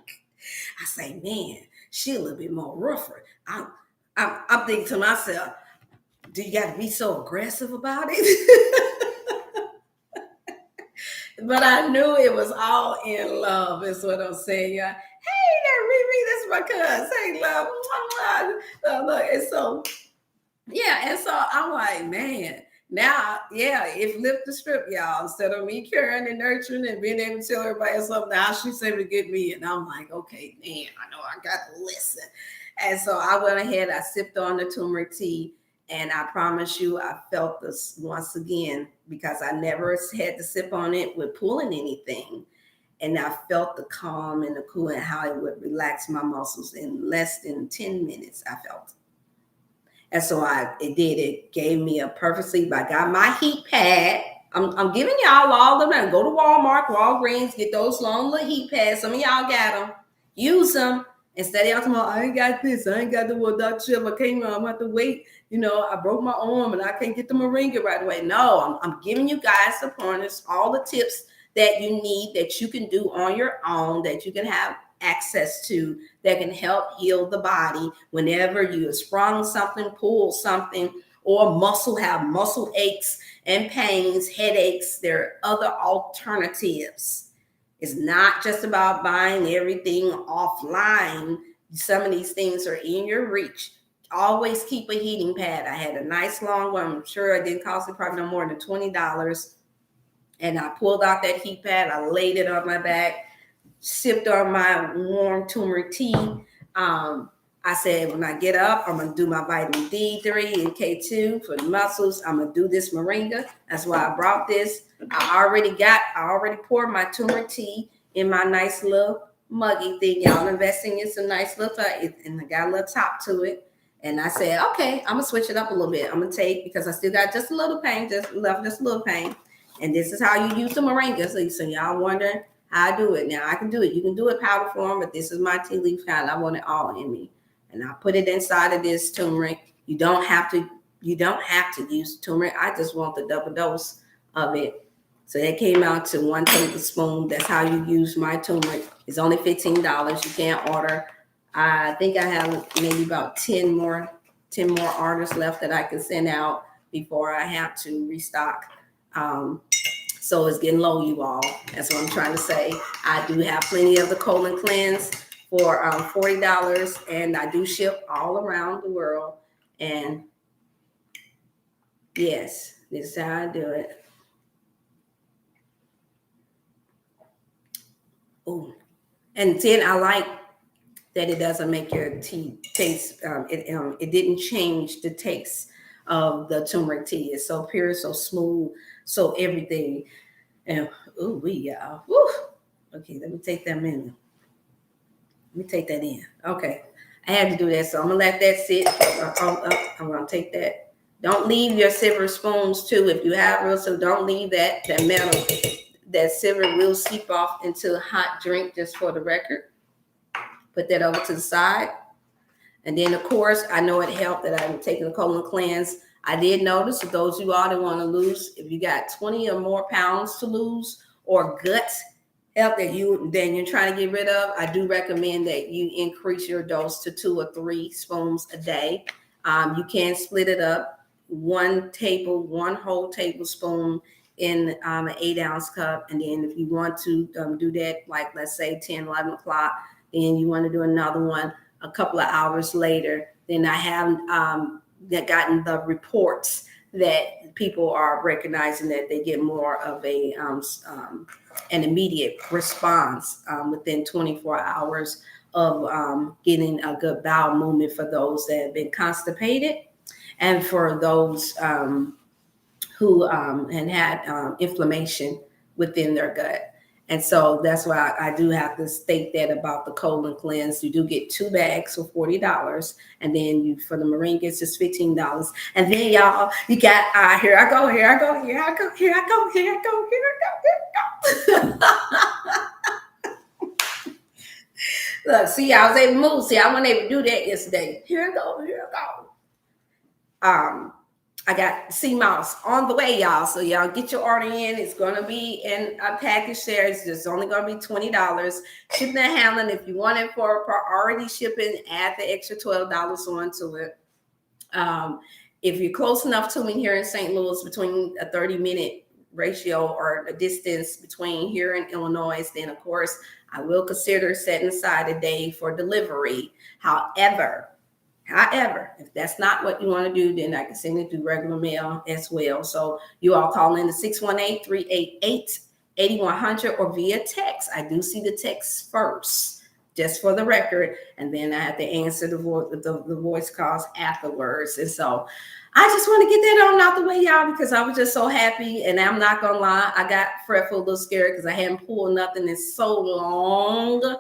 I say, man, she a little bit more rougher. I'm thinking to myself, do you got to be so aggressive about it? But I knew it was all in love, is what I'm saying. Yeah. Hey there, Riri, that's my cousin. Hey, love. Look, and so, yeah, and so I'm like, man, now, yeah, if lift the strip, y'all, instead of me caring and nurturing and being able to tell everybody something, now she's able to get me. And I'm like, okay, man, I know I got to listen. And so I went ahead, I sipped on the turmeric tea, and I promise you, I felt this once again, because I never had to sip on it with pulling anything. And I felt the calm and the cool and how it would relax my muscles in less than 10 minutes. I felt it. And so it gave me a perfect sleep. I got my heat pad. I'm giving y'all all of them. Go to Walmart, Walgreens, get those long little heat pads. Some of y'all got them. Use them. Instead of y'all talking about, I ain't got this. I ain't got the Dr. Shiv. I came I'm going to have to wait. I broke my arm and I can't get the moringa right away. No, I'm giving you guys the pointers, all the tips that you need, that you can do on your own, that you can have access to, that can help heal the body whenever you have sprung something, pulled something, or have muscle aches and pains, headaches. There are other alternatives. It's not just about buying everything offline. Some of these things are in your reach. Always keep a heating pad. I had a nice long one. I'm sure it didn't cost me probably no more than $20. And I pulled out that heat pad. I laid it on my back, sipped on my warm turmeric tea. I said, when I get up, I'm going to do my vitamin D3 and K2 for the muscles. I'm going to do this moringa. That's why I brought this. I already poured my turmeric tea in my nice little muggy thing. Y'all investing in some nice little, and I got a little top to it. And I said, okay, I'm going to switch it up a little bit. I'm going to take, because I still got just a little pain, just a little pain. And this is how you use the moringa. So y'all wondering how I do it. Now I can do it. You can do it powder form, but this is my tea leaf kind. I want it all in me. And I put it inside of this turmeric. You don't have to use turmeric. I just want the double dose of it. So that came out to 1 tablespoon. That's how you use my turmeric. It's only $15. You can't order. I think I have maybe about 10 more orders left that I can send out before I have to restock. So it's getting low, you all. That's what I'm trying to say. I do have plenty of the colon cleanse for $40, and I do ship all around the world. And yes, this is how I do it. Oh, and then I like that it doesn't make your tea taste. It didn't change the taste of the turmeric tea. It's so pure, so smooth, so everything. And y'all. Woo. Okay, let me take that in. Let me take that in. Okay, I had to do that, so I'm gonna let that sit. I'm gonna take that. Don't leave your silver spoons too. If you have real silver, don't leave that metal. That silver will seep off into a hot drink, just for the record. Put that over to the side. And then, of course, I know it helped that I'm taking the colon cleanse. I did notice, for those of you all that want to lose, if you got 20 or more pounds to lose, or gut health that you're trying to get rid of, I do recommend that you increase your dose to 2 or 3 spoons a day. You can split it up, one whole tablespoon in an 8-ounce cup. And then if you want to do that, like let's say 10, 11 o'clock, then you want to do another one a couple of hours later. Then I have gotten the reports that people are recognizing that they get more of an immediate response within 24 hours of getting a good bowel movement for those that have been constipated, and for those who had inflammation within their gut. And so that's why I do have to state that about the colon cleanse. You do get 2 bags for $40, and then for the moringas it's $15. And then y'all, you got here I go. Look, see, I was able to move. See, I wasn't able to do that yesterday. Here I go. I got sea mouse on the way, y'all. So y'all get your order in. It's gonna be in a package there. It's just only gonna be $20. Shipping and handling. If you want it for priority shipping, add the extra $12 onto it. If you're close enough to me here in St. Louis, between a 30-minute ratio or a distance between here and Illinois, then of course I will consider setting aside a day for delivery. However, if that's not what you want to do, then I can send it through regular mail as well. So you all call in to 618-388-8100 or via text. I do see the text first, just for the record, and then I have to answer the voice calls afterwards. And so I just want to get that on out the way, y'all, because I was just so happy. And I'm not gonna lie, I got fretful, a little scared, because I hadn't pulled nothing in so long.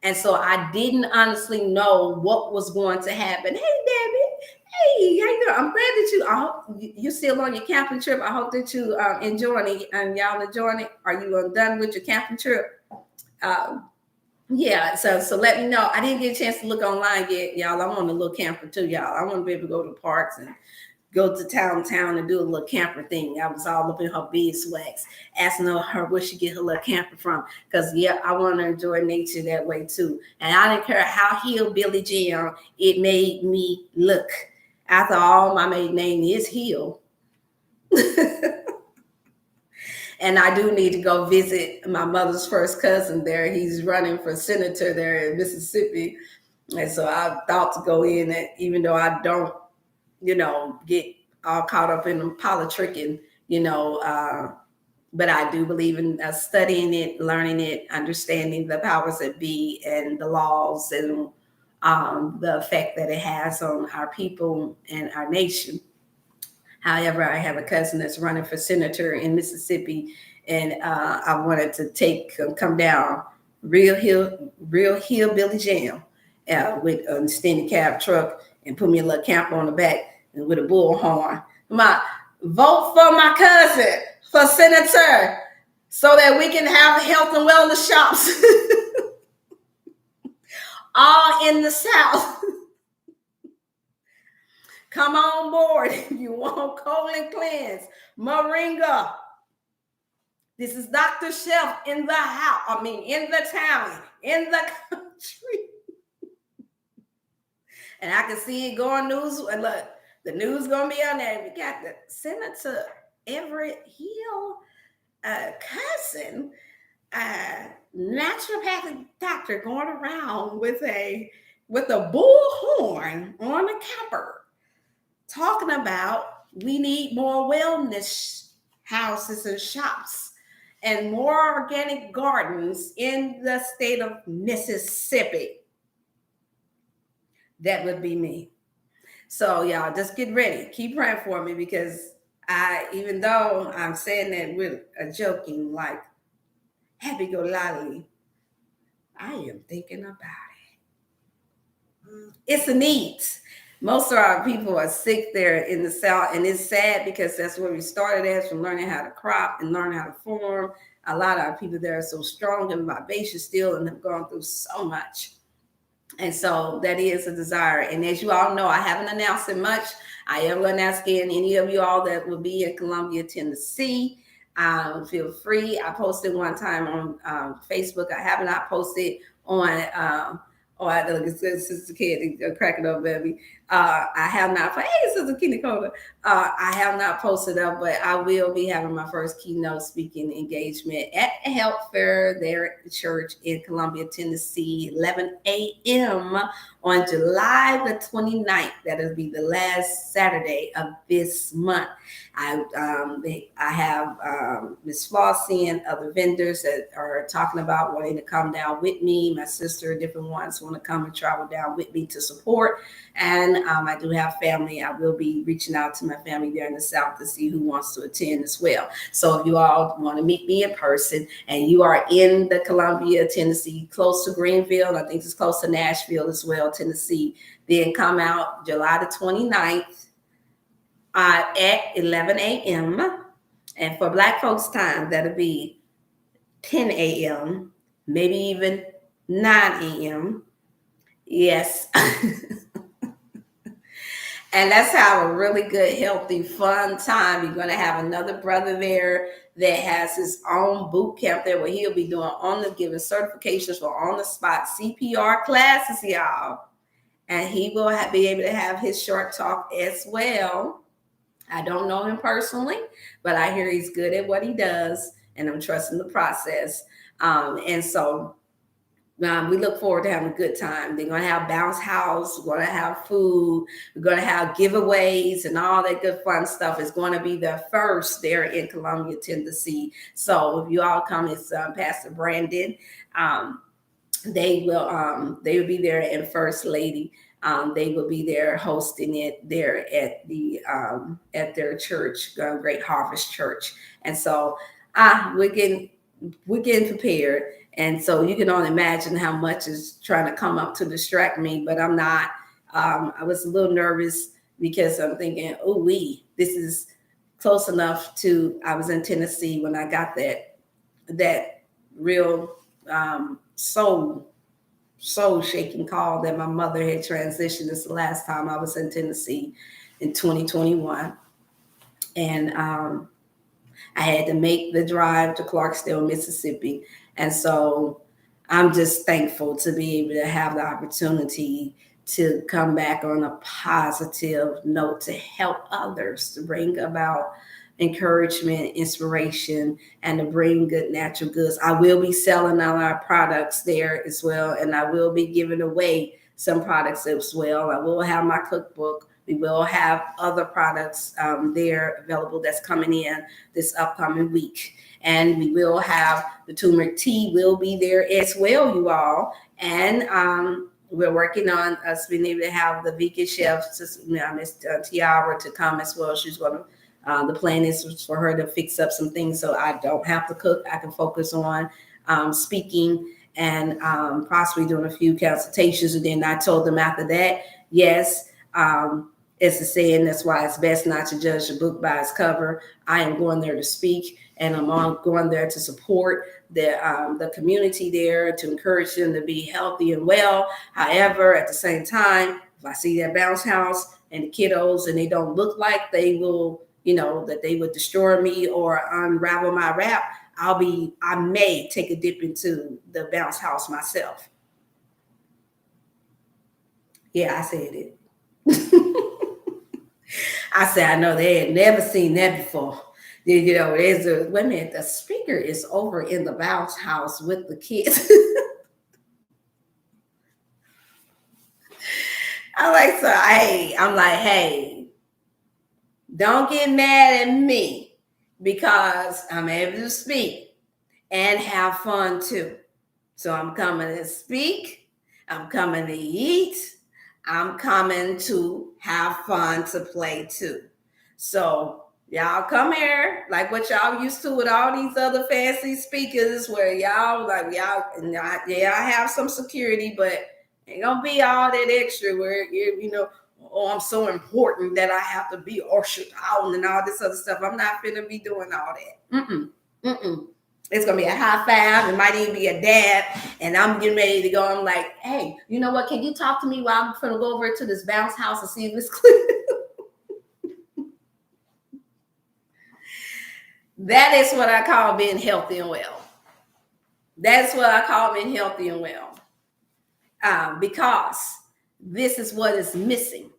And so I didn't honestly know what was going to happen. Hey, Debbie. Hey, how you doing? I'm glad that I hope you're still on your camping trip. I hope that you enjoying it, and y'all enjoying it. Are you done with your camping trip? Yeah, so let me know. I didn't get a chance to look online yet, y'all. I want a little camper too, y'all. I want to be able to go to parks and go to town and do a little camper thing. I was all up in her beeswax, asking her where she get her little camper from. Because, yeah, I want to enjoy nature that way, too. And I didn't care how hillbilly jam it made me look. After all, my maiden name is Hill. And I do need to go visit my mother's first cousin there. He's running for senator there in Mississippi. And so I thought to go in, and even though I don't, get all caught up in politicking, but I do believe in studying it, learning it, understanding the powers that be and the laws and the effect that it has on our people and our nation. However, I have a cousin that's running for senator in Mississippi, and I wanted to come down real hillbilly jam with a standing cab truck and put me a little camper on the back and with a bullhorn. Vote for my cousin for senator so that we can have health and wellness shops all in the South. Come on board if you want colon cleanse, moringa. This is Dr. Chef in the house. In the town, in the country. And I can see it going news. And look, the news gonna be on there. We got the Senator Everett Hill. cousin, naturopathic doctor, going around with a bullhorn on a capper, talking about we need more wellness houses and shops and more organic gardens in the state of Mississippi. That would be me. So y'all just get ready. Keep praying for me, because even though I'm saying that with a joking, like happy go lucky, I am thinking about it. It's a need. Most of our people are sick there in the South, and it's sad because that's where we started as, from learning how to crop and learn how to farm. A lot of our people there are so strong and vivacious still, and have gone through so much. And so that is a desire. And as you all know, I haven't announced it much. I am going to ask again, any of you all that will be in Columbia, Tennessee, feel free. I posted one time on Facebook. I have not posted on oh, I look, it's Sister Kid cracking up, baby. I have not. Hey, Sister Kenny Cola. I have not posted up, but I will be having my first keynote speaking engagement at a health fair there at the church in Columbia, Tennessee, 11 a.m. on July the 29th. That'll be the last Saturday of this month. I have Miss Flossie and other vendors that are talking about wanting to come down with me. My sister, different ones want to come and travel down with me to support. And I do have family. I will be reaching out to my family there in the South to see who wants to attend as well. So if you all want to meet me in person and you are in the Columbia, Tennessee, close to Greenville, I think it's close to Nashville as well, Tennessee, then come out July the 29th at 11 a.m. And for Black folks time, that'll be 10 a.m., maybe even 9 a.m. Yes. And let's have a really good, healthy, fun time. You're going to have another brother there that has his own boot camp there where he'll be doing giving certifications for on the spot CPR classes, y'all. And he will be able to have his short talk as well. I don't know him personally, but I hear he's good at what he does, and I'm trusting the process. And so we look forward to having a good time. They're going to have bounce house. We're going to have food. We're going to have giveaways and all that good fun stuff. It's going to be the first there in Columbia, Tennessee. So if you all come, it's Pastor Brandon. They will be there, and First Lady. They will be there hosting it there at their church, Great Harvest Church. And so we're getting prepared. And so you can only imagine how much is trying to come up to distract me, but I'm not. I was a little nervous because I'm thinking, this is close enough to, I was in Tennessee when I got that real soul shaking call that my mother had transitioned. This the last time I was in Tennessee in 2021. And I had to make the drive to Clarksdale, Mississippi. And so I'm just thankful to be able to have the opportunity to come back on a positive note to help others, to bring about encouragement, inspiration, and to bring good natural goods. I will be selling all our products there as well, and I will be giving away some products as well. I will have my cookbook. We will have other products there available that's coming in this upcoming week. And we will have the turmeric tea will be there as well, you all. And we're working on us being able to have the vegan chef, Miss Tiara, to come as well. She's going to, the plan is for her to fix up some things so I don't have to cook. I can focus on speaking and possibly doing a few consultations. And then I told them after that, yes, it's a saying, that's why it's best not to judge a book by its cover. I am going there to speak, and I'm going there to support the community there, to encourage them to be healthy and well. However, at the same time, if I see that bounce house and the kiddos and they don't look like they will, that they would destroy me or unravel my wrap, I may take a dip into the bounce house myself. Yeah, I said it. I said, I know they had never seen that before. There's a wait a minute, the speaker is over in the bounce house with the kids. I'm like, hey, don't get mad at me because I'm able to speak and have fun too. So I'm coming to speak, I'm coming to eat, I'm coming to have fun to play too. So y'all come here like what y'all used to with all these other fancy speakers where yeah, I have some security, but ain't gonna be all that extra where oh, I'm so important that I have to be ushered out and all this other stuff. I'm not gonna be doing all that. Mm-mm. It's gonna be a high five. It might even be a dab, and I'm getting ready to go. I'm like, hey, you know what? Can you talk to me while I'm gonna go over to this bounce house and see if it's clear? That is what I call being healthy and well. That's what I call being healthy and well. Because this is what is missing.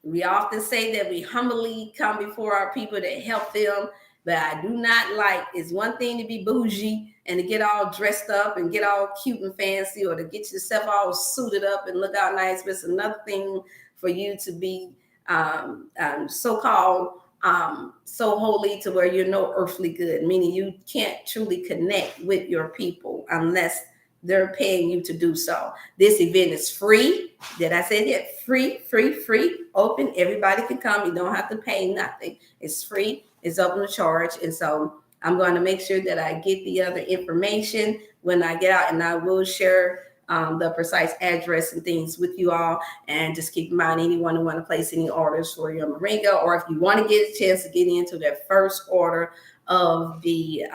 We often say that we humbly come before our people to help them, but I do not like. It's one thing to be bougie and to get all dressed up and get all cute and fancy, or to get yourself all suited up and look out nice. But it's another thing for you to be so-called so holy to where you're no earthly good, meaning you can't truly connect with your people unless they're paying you to do so. This event is free. Did I say that? Free, open. Everybody can come. You don't have to pay nothing. It's free. It's open to charge. And so I'm going to make sure that I get the other information when I get out, and I will share the precise address and things with you all. And just keep in mind, anyone who want to place any orders for your moringa, or if you want to get a chance to get into that first order of the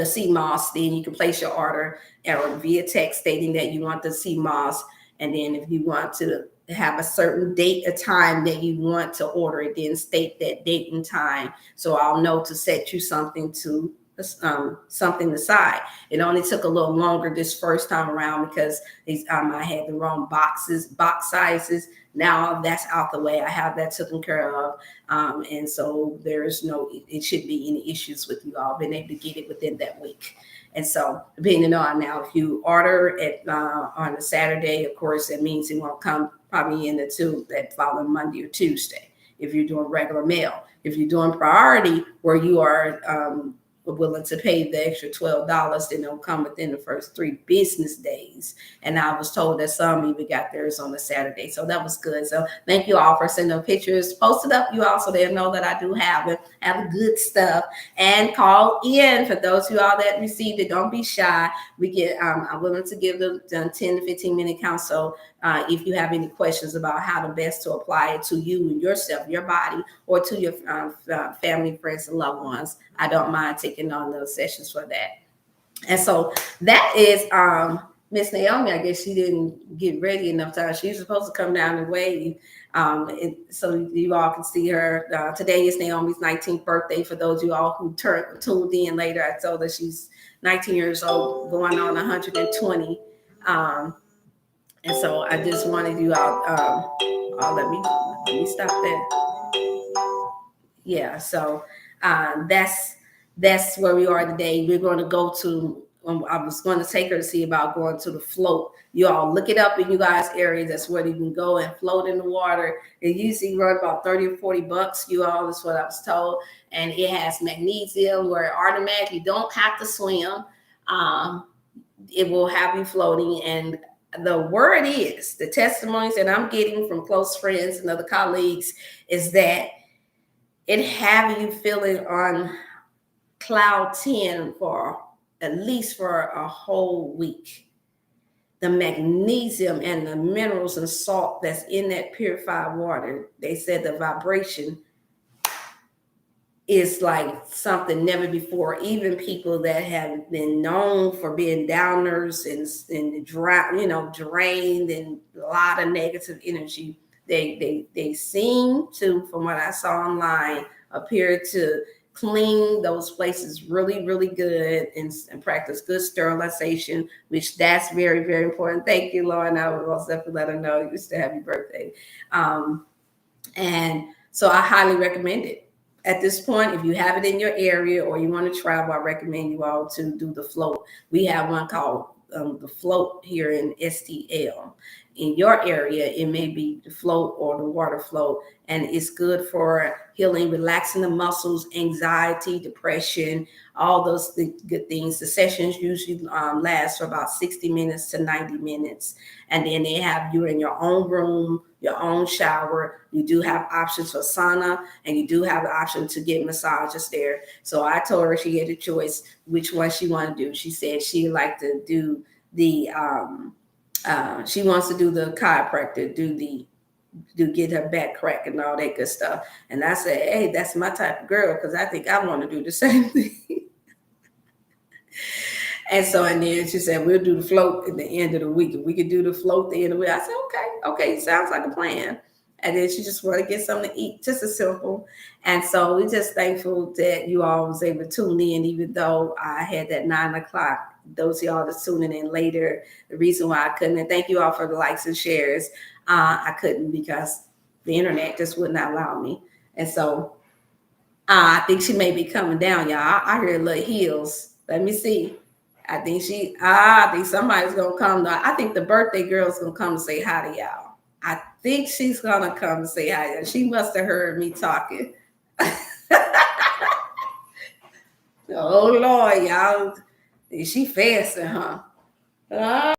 sea moss, then you can place your order or via text stating that you want the sea moss. And then if you want to have a certain date, a time that you want to order it, then state that date and time, so I'll know to set you something aside. It only took a little longer this first time around because I had the wrong box sizes. Now that's out the way. I have that taken care of. And so it shouldn't be any issues with you all being able to get it within that week. And so depending on now, if you order it on a Saturday, of course, that means it won't come probably in that following Monday or Tuesday. If you're doing regular mail, if you're doing priority where you are willing to pay the extra $12, then it'll come within the first 3 business days. And I was told that some even got theirs on a Saturday. So that was good. So thank you all for sending pictures. Post it up, you all, so they'll know that I do have the good stuff. And call in for those of you all that received it. Don't be shy. I'm willing to give the 10 to 15 minute counsel. If you have any questions about how to best to apply it to you and yourself, your body, or to your family, friends, and loved ones, I don't mind taking on those sessions for that. And so that is Miss Naomi. I guess she didn't get ready enough time. She was supposed to come down the way, so you all can see her. Today is Naomi's 19th birthday. For those of you all who tuned in later, I told her she's 19 years old, going on 120. And so I just wanted you all, let me stop there. Yeah, so that's where we are today. We're going to go to, I was going to take her to see about going to the float. You all look it up in you guys' area. That's where you can go and float in the water. It usually runs about 30 or 40 bucks, you all, is what I was told. And it has magnesium where it automatically don't have to swim. It will have you floating. And the word is, the testimonies that I'm getting from close friends and other colleagues is that it have you feeling on cloud 10 for at least for a whole week. The magnesium and the minerals and salt that's in that purified water, they said the vibration is like something never before. Even people that have been known for being downers and drained and a lot of negative energy, they seem to, from what I saw online, appear to clean those places really, really good and practice good sterilization, which that's very, very important. Thank you, Lauren. I would also have to let her know you used to have your birthday. And so I highly recommend it. at this point, if you have it in your area or you want to travel, I recommend you all to do the float. We have one called the float here in STL. In your area, it may be the float or the water float, and it's good for healing, relaxing the muscles, anxiety, depression, all those good things. The sessions usually last for about 60 minutes to 90 minutes. And then they have you in your own room, your own shower. You do have options for sauna, and you do have the option to get massages there. So I told her she had a choice which one she wanted to do. She said she liked to do the she wants to do the chiropractor, do get her back crack and all that good stuff. And I said, hey, that's my type of girl, because I think I want to do the same thing. And then she said, we'll do the float at the end of the week. If we could do the float at the end of the week, I said, okay, sounds like a plan. And then she just wanted to get something to eat, just as simple. And so we're just thankful that you all was able to tune in, even though I had that 9 o'clock. Those of y'all that's tuning in later, the reason why I couldn't, and thank you all for the likes and shares. I couldn't because the internet just would not allow me. And so I think she may be coming down, y'all. I hear little heels. Let me see. I think somebody's gonna come. I think the birthday girl's gonna come and say hi to y'all. I think she's gonna come and say hi. She must have heard me talking. Oh Lord, y'all. She fasting, huh?